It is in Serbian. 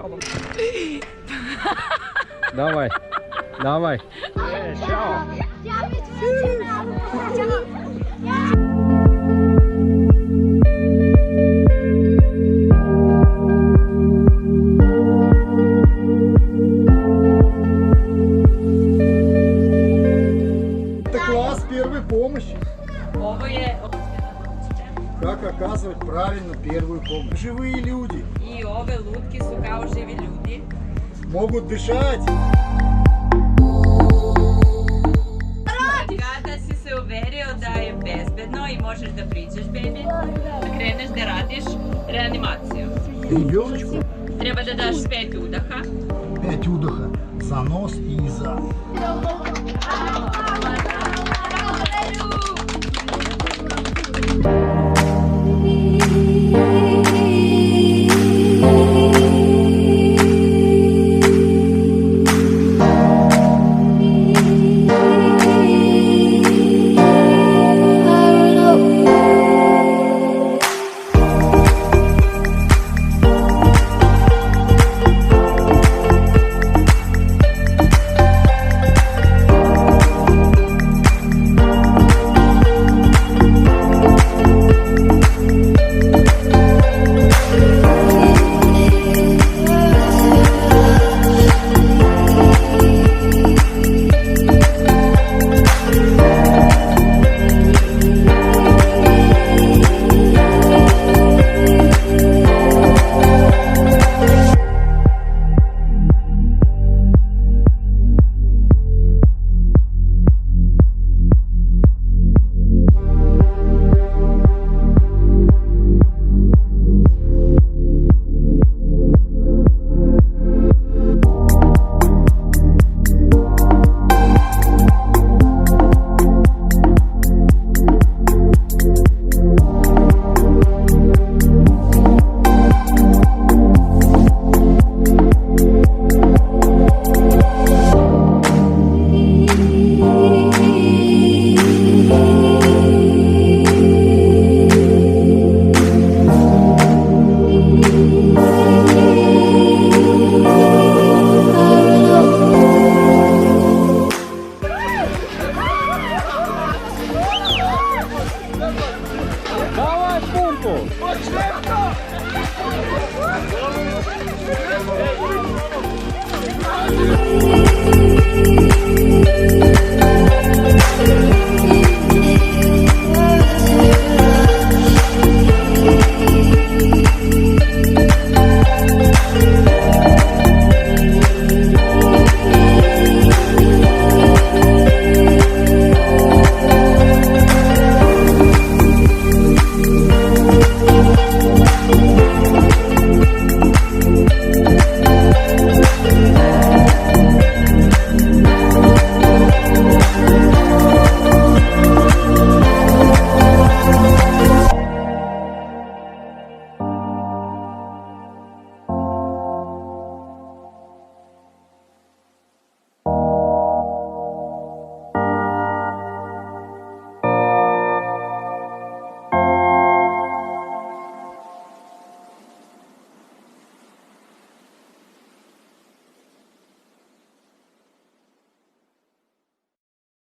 tobom. Давай, давай. Čao. Это класс первой помощи. Ovo je Как оказывать правильно первую помощь. Живые люди i ove lutke su kao živi ljudi. могут дышать. Kada si se uverio da je bezbedno i možeš da priđeš bebi, kreneš da radiš reanimaciju. Ребеночку Treba da daš 5 udaha. 5 удоха. За нос и за. Давай пумпу. Thank you.